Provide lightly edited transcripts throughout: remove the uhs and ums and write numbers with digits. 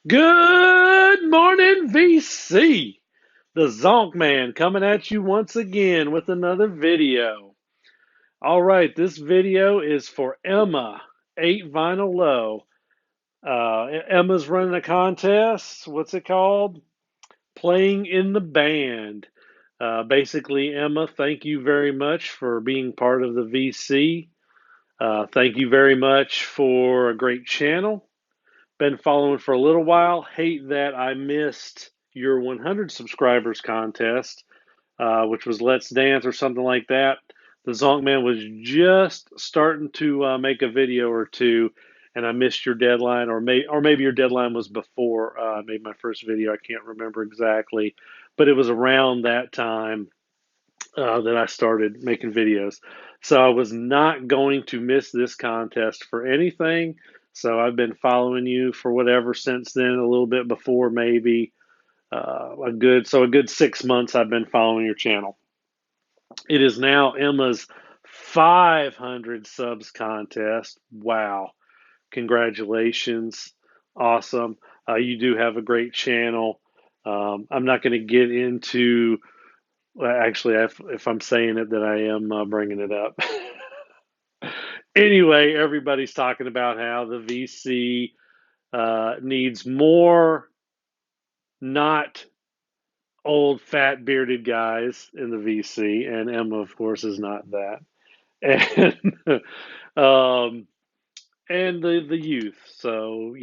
Good morning, VC. The Zonkman coming at you once again with another video. All right, this video is for Emma, 8 Vinyl Low. Emma's running a contest. What's it called? Playing in the band. Basically, Emma, thank you very much for being part of the VC. Thank you very much for a great channel. Been following for a little while. Hate that I missed your 100 subscribers contest, which was Let's Dance or something like that. The Zonkman was just starting to make a video or two, and I missed your deadline, or maybe your deadline was before I made my first video. I can't remember exactly, but it was around that time that I started making videos. So I was not going to miss this contest for anything. So I've been following you for whatever since then, a little bit before maybe a good 6 months I've been following your channel. It is now Emma's 500 subs contest. Wow. Congratulations. Awesome. You do have a great channel. I'm not going to get into well, actually, if I'm saying it, then I am bringing it up. Anyway, everybody's talking about how the VC needs more not old, fat, bearded guys in the VC, and Emma, of course, is not that. And um, and the youth. So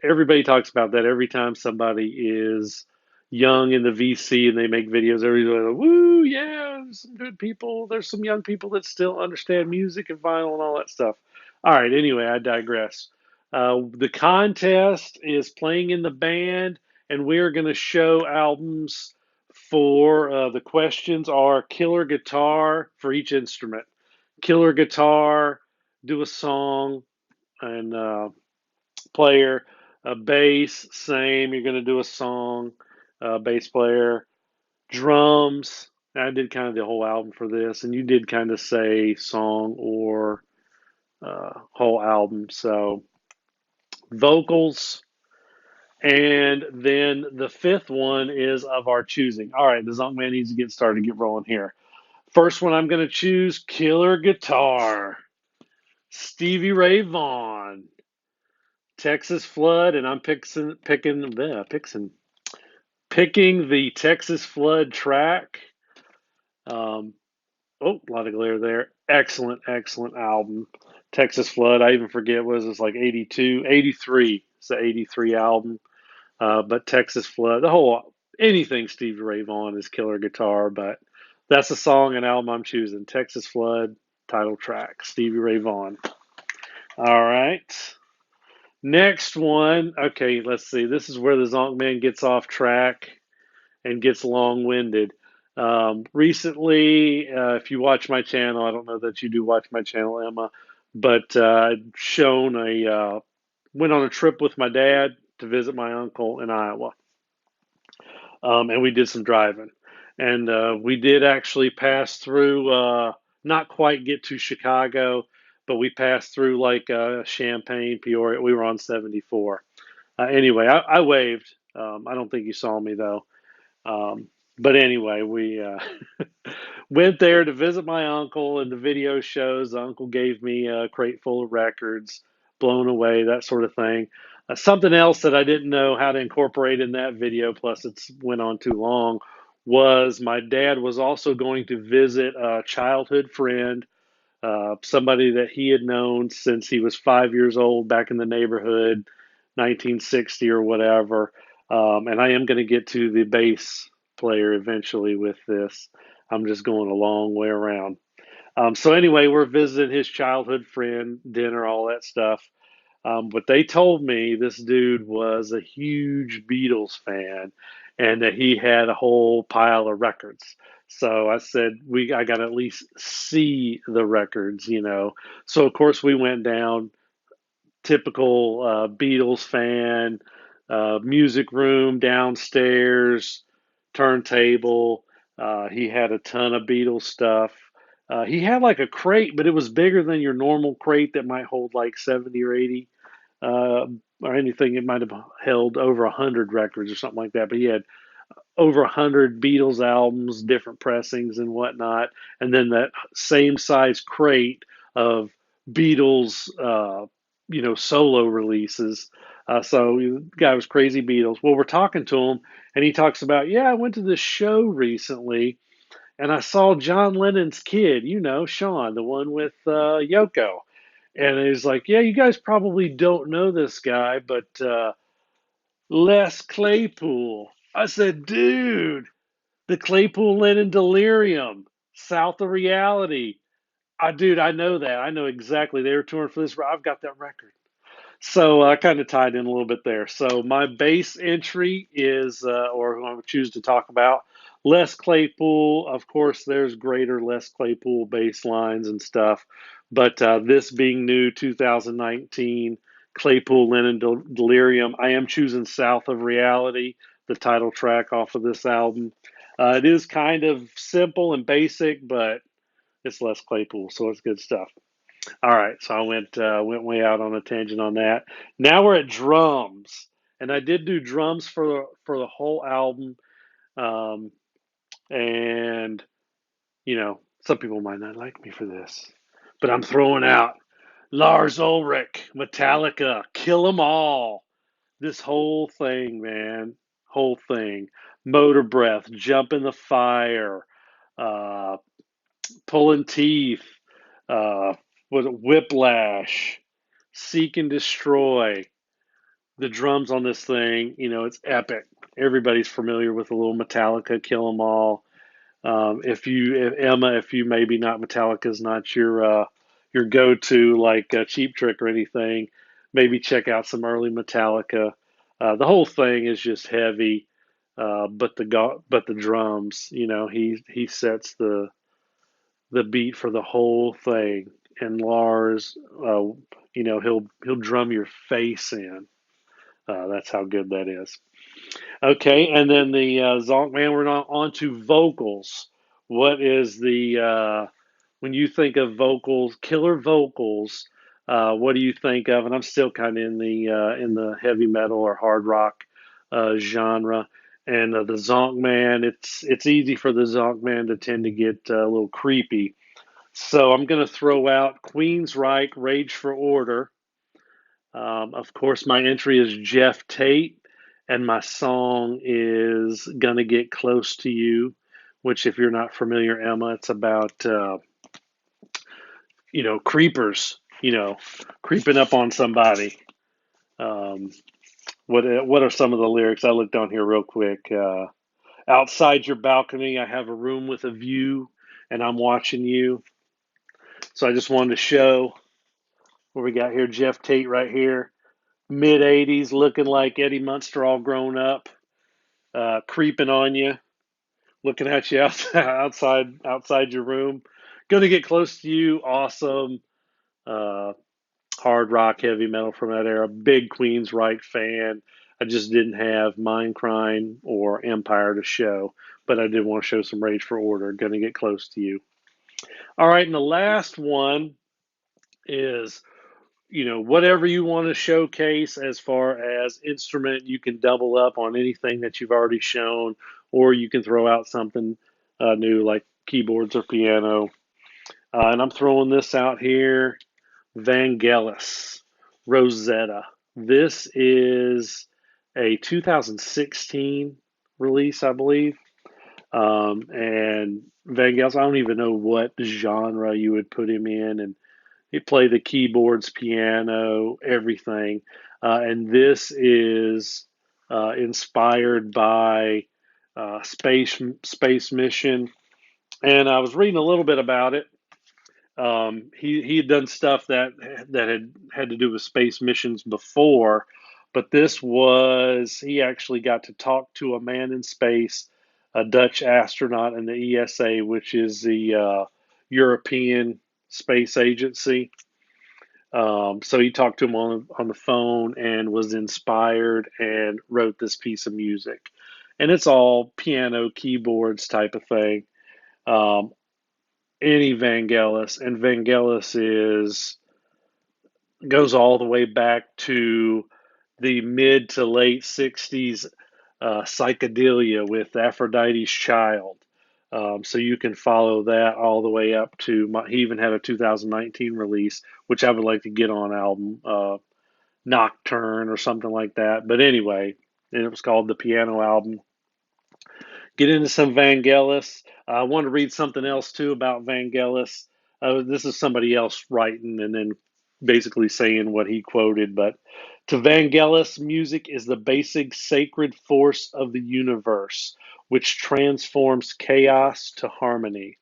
everybody talks about that every time somebody is young in the VC and they make videos. Everybody's like, "Woo, yeah, there's some good people. There's some young people that still understand music and vinyl and all that stuff." All right. Anyway, I digress. The contest is playing in the band, and we're going to show albums for the questions are killer guitar for each instrument, killer guitar, do a song and player. Bass, same. You're going to do a song. Bass player, drums. I did kind of the whole album for this, and you did kind of say song or whole album. So vocals, and then the fifth one is of our choosing. All right, the Zonkman needs to get started, get rolling here. First one I'm going to choose killer guitar, Stevie Ray Vaughan. Texas Flood, and I'm picking the Texas Flood track. Um, oh, a lot of glare there. Excellent, excellent album. Texas Flood. I even forget was this like 82, 83. It's the 83 album. But Texas Flood, the whole anything Stevie Ray Vaughan is killer guitar. But that's a song and album I'm choosing. Texas Flood title track. Stevie Ray Vaughan. All right. Next one, okay, let's see. This is where the Zonkman gets off track and gets long-winded. Recently, if you watch my channel, I don't know that you do watch my channel, Emma, but shown went on a trip with my dad to visit my uncle in Iowa, and we did some driving, and we did actually pass through, not quite get to Chicago, but we passed through like Champaign, Peoria. We were on 74. Anyway, I waved. I don't think you saw me though. But anyway, we went there to visit my uncle, and the video shows the uncle gave me a crate full of records, blown away, that sort of thing. Something else that I didn't know how to incorporate in that video, plus it's went on too long, was my dad was also going to visit a childhood friend, somebody that he had known since he was 5 years old back in the neighborhood, 1960 or whatever. And I am going to get to the bass player eventually with this. I'm just going a long way around. So anyway, we're visiting his childhood friend, dinner, all that stuff. But they told me this dude was a huge Beatles fan and that he had a whole pile of records. So I said, I got to at least see the records. So of course we went down, typical Beatles fan, music room downstairs, turntable. He had a ton of Beatles stuff. He had like a crate, but it was bigger than your normal crate that might hold like 70 or 80 uh, or anything. It might have held over 100 records or something like that. But he had over 100 Beatles albums, different pressings and whatnot, and then that same size crate of Beatles, solo releases. So the guy was crazy Beatles. Well, we're talking to him, and he talks about, yeah, I went to this show recently, and I saw John Lennon's kid, Sean, the one with Yoko. And he's like, yeah, you guys probably don't know this guy, but Les Claypool. I said, dude, the Claypool Lennon Delirium, South of Reality. Dude, I know that. I know exactly. They were touring for this. I've got that record. So I kind of tied in a little bit there. So my base entry is, or who I would choose to talk about, Les Claypool. Of course, there's greater Les Claypool bass lines and stuff. But this being new, 2019, Claypool Lennon Delirium, I am choosing South of Reality, the title track off of this album. It is kind of simple and basic, but it's Les Claypool, so it's good stuff. All right, so I went way out on a tangent on that. Now we're at drums, and I did do drums for the whole album. Um, and some people might not like me for this, but I'm throwing out Lars Ulrich, Metallica, Kill 'Em All. This whole thing, man, whole thing. Motor Breath, Jump in the Fire, uh, Pulling Teeth, uh, Whiplash, Seek and Destroy. The drums on this thing, it's epic. Everybody's familiar with a little Metallica, Kill 'Em All. If Emma, if you maybe not Metallica's not your go-to like Cheap Trick or anything, maybe check out some early Metallica. The whole thing is just heavy, but the drums, he sets the beat for the whole thing. And Lars, he'll drum your face in. That's how good that is. Okay, and then the Zonkman, we're not on to vocals. What is the when you think of vocals, killer vocals? What do you think of? And I'm still kind of in the heavy metal or hard rock genre. And the Zonkman, it's easy for the Zonkman to tend to get a little creepy. So I'm going to throw out Queensryche, Rage for Order. Of course, my entry is Jeff Tate, and my song is Gonna Get Close to You, which, if you're not familiar, Emma, it's about, creepers, creeping up on somebody. Um, what are some of the lyrics? I looked on here real quick. Outside your balcony, I have a room with a view, and I'm watching you. So I just wanted to show what we got here. Jeff Tate right here, mid 80s, looking like Eddie Munster all grown up, creeping on you, looking at you outside your room. Going to get close to you. Awesome. Uh, Hard rock, heavy metal from that era. Big Queensryche fan. I just didn't have Mindcrime or Empire to show, but I did want to show some Rage for Order. Going to get close to you. All right, and the last one is whatever you want to showcase as far as instrument, you can double up on anything that you've already shown, or you can throw out something new like keyboards or piano. And I'm throwing this out here, Vangelis Rosetta. This is a 2016 release, I believe. And Vangelis, I don't even know what genre you would put him in, and he played the keyboards, piano, everything. And this is inspired by space mission. And I was reading a little bit about it. He had done stuff that had to do with space missions before, but this was he actually got to talk to a man in space, a Dutch astronaut in the ESA, which is the European Space Agency. So he talked to him on the phone and was inspired and wrote this piece of music. And it's all piano, keyboards type of thing. Um, any Vangelis, and Vangelis is goes all the way back to the mid to late 60s psychedelia with Aphrodite's Child. So you can follow that all the way up to he even had a 2019 release, which I would like to get on album, Nocturne or something like that. But anyway, and it was called the Piano Album. Get into some Vangelis. I want to read something else too about Vangelis. This is somebody else writing and then basically saying what he quoted. But to Vangelis, music is the basic sacred force of the universe, which transforms chaos to harmony.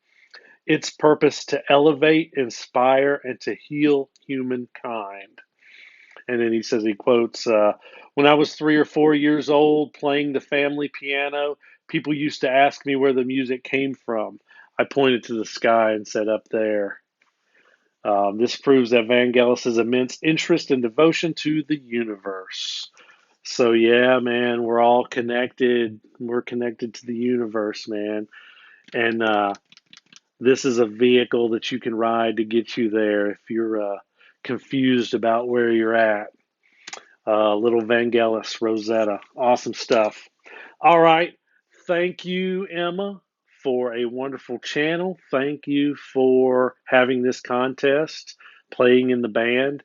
Its purpose to elevate, inspire, and to heal humankind. And then he says, he quotes, when I was 3 or 4 years old playing the family piano, people used to ask me where the music came from. I pointed to the sky and said, up there. This proves that Vangelis' immense interest and devotion to the universe. So, yeah, man, we're all connected. We're connected to the universe, man. And this is a vehicle that you can ride to get you there if you're confused about where you're at. Little Vangelis Rosetta. Awesome stuff. All right. Thank you, Emma, for a wonderful channel. Thank you for having this contest, playing in the band.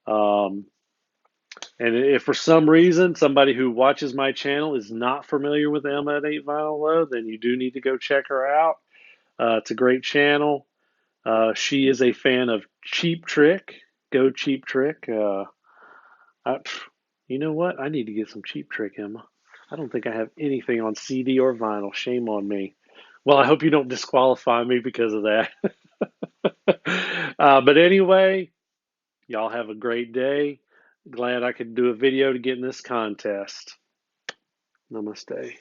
Um, and if for some reason somebody who watches my channel is not familiar with Emma at 8 Vinyl Low, then you do need to go check her out. It's a great channel. She is a fan of Cheap Trick. Go Cheap Trick. I, you know what? I need to get some Cheap Trick, Emma. I don't think I have anything on CD or vinyl. Shame on me. Well, I hope you don't disqualify me because of that. But anyway, y'all have a great day. Glad I could do a video to get in this contest. Namaste.